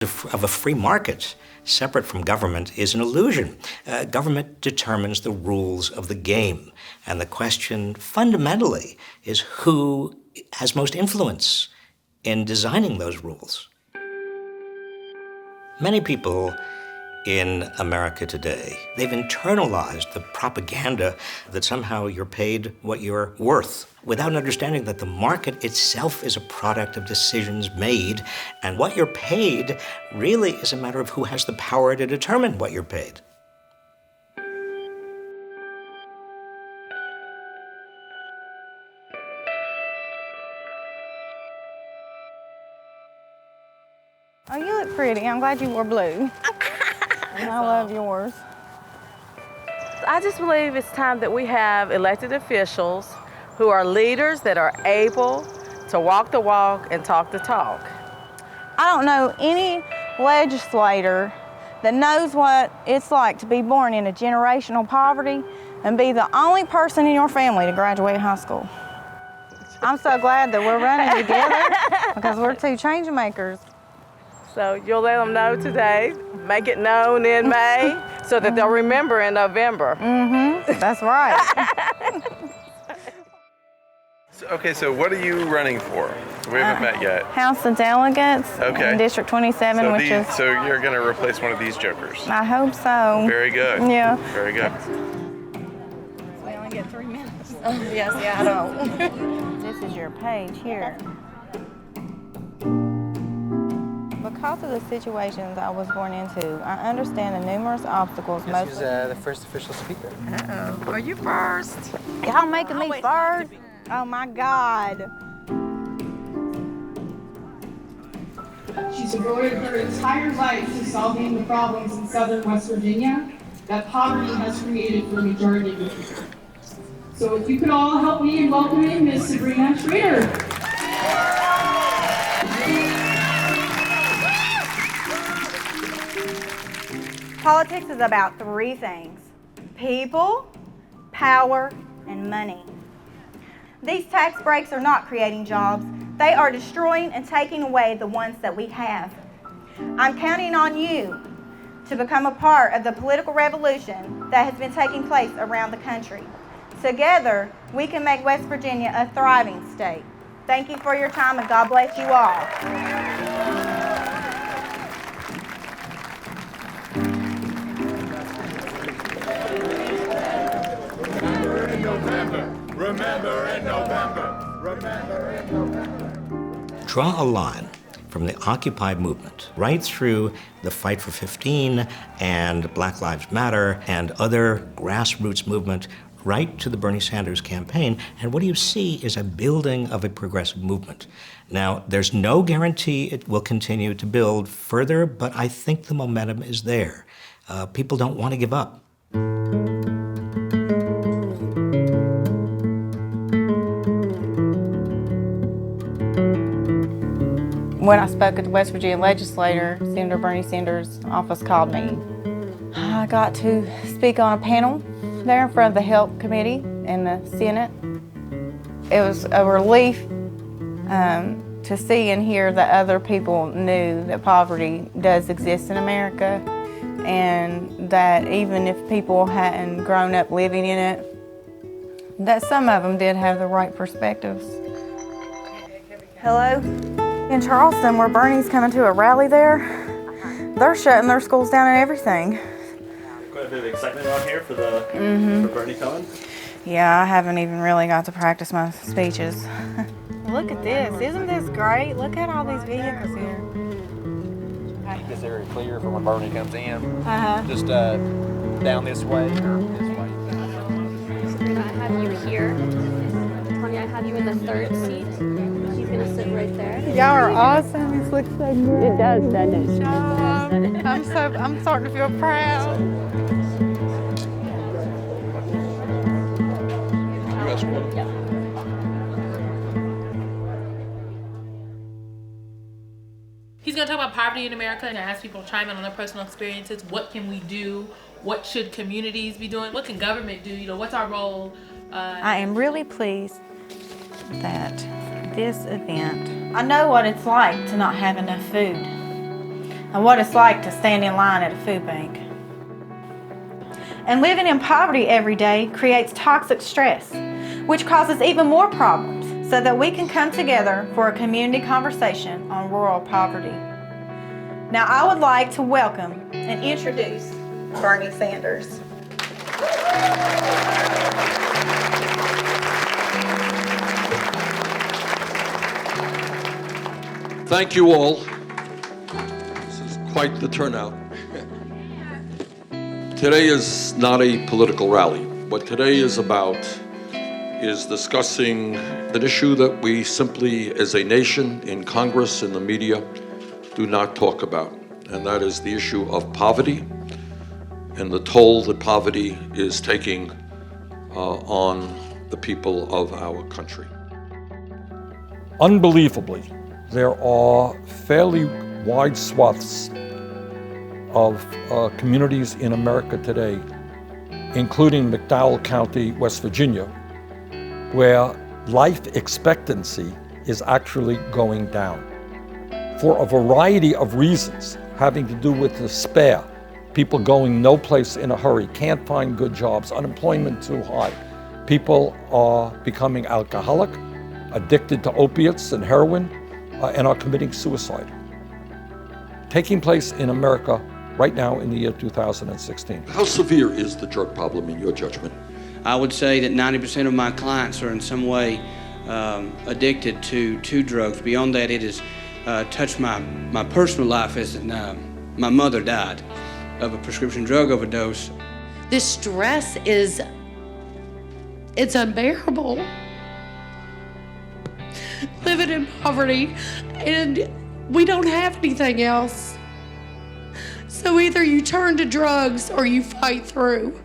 of a free market separate from government is an illusion. Government determines the rules of the game, and the question fundamentally is who has most influence in designing those rules. Many people in America today, they've internalized the propaganda that somehow you're paid what you're worth, without understanding that the market itself is a product of decisions made, and what you're paid really is a matter of who has the power to determine what you're paid. Oh, you look pretty. I'm glad you wore blue. And I love yours. I just believe it's time that we have elected officials who are leaders that are able to walk the walk and talk the talk. I don't know any legislator that knows what it's like to be born into generational poverty and be the only person in your family to graduate high school. I'm so glad that we're running together because we're two change makers. So you'll let them know today, make it known in May, so that they'll remember in November. Mm-hmm, that's right. Okay, so what are you running for? We haven't met yet. House of Delegates Okay. in District 27, So you're going to replace one of these jokers. I hope so. Very good. Yeah. Very good. We only get 3 minutes. Yes, yeah, I know. This is your page here. Because of the situations I was born into, I understand the numerous obstacles This is the first official speaker. Uh-oh. Are you first? Y'all making me first? Oh my God. She's devoted her entire life to solving the problems in southern West Virginia that poverty has created for a majority of the people. So if you could all help me in welcoming Ms. Sabrina Shrader. Politics is about 3 things: people, power, and money. These tax breaks are not creating jobs. They are destroying and taking away the ones that we have. I'm counting on you to become a part of the political revolution that has been taking place around the country. Together, we can make West Virginia a thriving state. Thank you for your time, and God bless you all. Remember in November. Remember in November. Draw a line from the Occupy movement right through the Fight for 15 and Black Lives Matter and other grassroots movement right to the Bernie Sanders campaign, and what you see is a building of a progressive movement. Now, there's no guarantee it will continue to build further, but I think the momentum is there. People don't want to give up. When I spoke at the West Virginia legislature, Senator Bernie Sanders' office called me. I got to speak on a panel there in front of the Health Committee in the Senate. It was a relief to see and hear that other people knew that poverty does exist in America, and that even if people hadn't grown up living in it, that some of them did have the right perspectives. Hello? In Charleston, where Bernie's coming to a rally there, they're shutting their schools down and everything. Quite a bit of excitement out here for for Bernie coming. Yeah, I haven't even really got to practice my speeches. Look at this. Isn't this great? Look at all these vehicles here. Keep this area clear for when Bernie comes in. Uh-huh. Just down this way or this way. Sabrina, I have you here. Tanya, I have you in the 3rd seat. She's gonna sit right there. Y'all are awesome. This looks so good. It does, doesn't it? I'm starting to feel proud. He's going to talk about poverty in America and ask people to chime in on their personal experiences. What can we do? What should communities be doing? What can government do? You know, what's our role? I am really pleased that this event, I know what it's like to not have enough food. and what it's like to stand in line at a food bank. And living in poverty every day creates toxic stress, which causes even more problems, so that we can come together for a community conversation on rural poverty. Now, I would like to welcome and introduce Bernie Sanders. Thank you all. This is quite the turnout. Today is not a political rally. What today is about is discussing an issue that we simply, as a nation, in Congress, in the media, do not talk about, and that is the issue of poverty and the toll that poverty is taking on the people of our country. Unbelievably, there are fairly wide swaths of communities in America today, including McDowell County, West Virginia, where life expectancy is actually going down for a variety of reasons having to do with despair, people going no place in a hurry, can't find good jobs, unemployment too high. People are becoming alcoholic, addicted to opiates and heroin, and are committing suicide. Taking place in America right now in the year 2016. How severe is the drug problem in your judgment? I would say that 90% of my clients are in some way addicted to drugs. Beyond that, it has touched my personal life as my mother died of a prescription drug overdose. This stress it's unbearable. Living in poverty, and we don't have anything else. So either you turn to drugs or you fight through.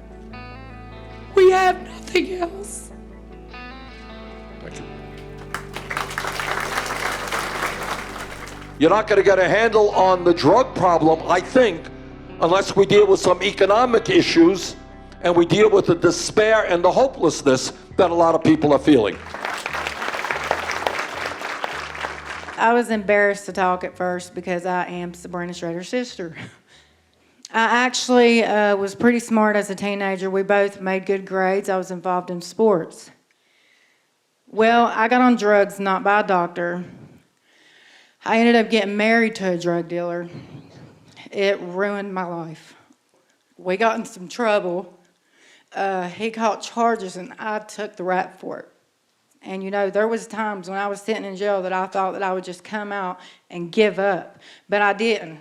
We have nothing else. Thank you. You're not going to get a handle on the drug problem, I think, unless we deal with some economic issues and we deal with the despair and the hopelessness that a lot of people are feeling. I was embarrassed to talk at first because I am Sabrina Shrader's sister. I actually was pretty smart as a teenager. We both made good grades. I was involved in sports. Well, I got on drugs not by a doctor. I ended up getting married to a drug dealer. It ruined my life. We got in some trouble. He caught charges and I took the rap for it. And you know, there was times when I was sitting in jail that I thought that I would just come out and give up, but I didn't.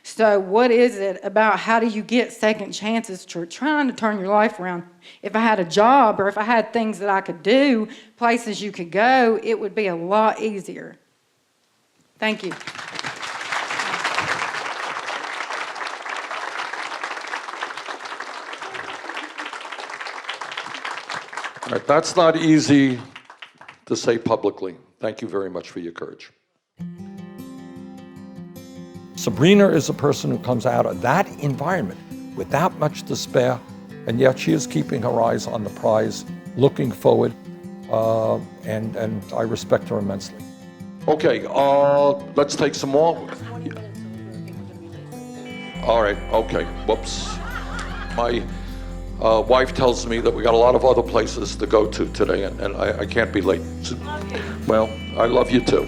So what is it about how do you get second chances to trying to turn your life around? If I had a job or if I had things that I could do, places you could go, it would be a lot easier. Thank you. All right, that's not easy to say publicly. Thank you very much for your courage. Sabrina is a person who comes out of that environment without much despair, and yet she is keeping her eyes on the prize, looking forward, and I respect her immensely. Okay, let's take some more. All right, okay, whoops. My wife tells me that we got a lot of other places to go to today, and I can't be late. Well, I love you too.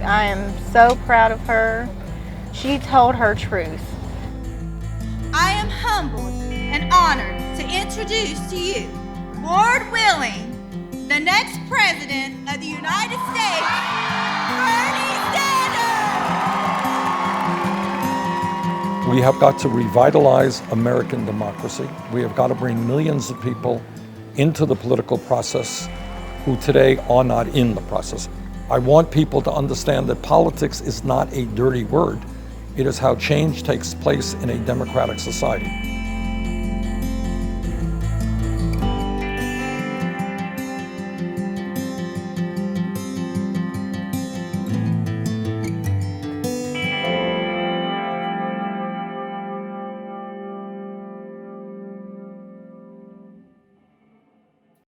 I am so proud of her. She told her truth. I am humbled and honored to introduce to you, Lord willing, the next President of the United States, Bernie Sanders! We have got to revitalize American democracy. We have got to bring millions of people into the political process who today are not in the process. I want people to understand that politics is not a dirty word. It is how change takes place in a democratic society.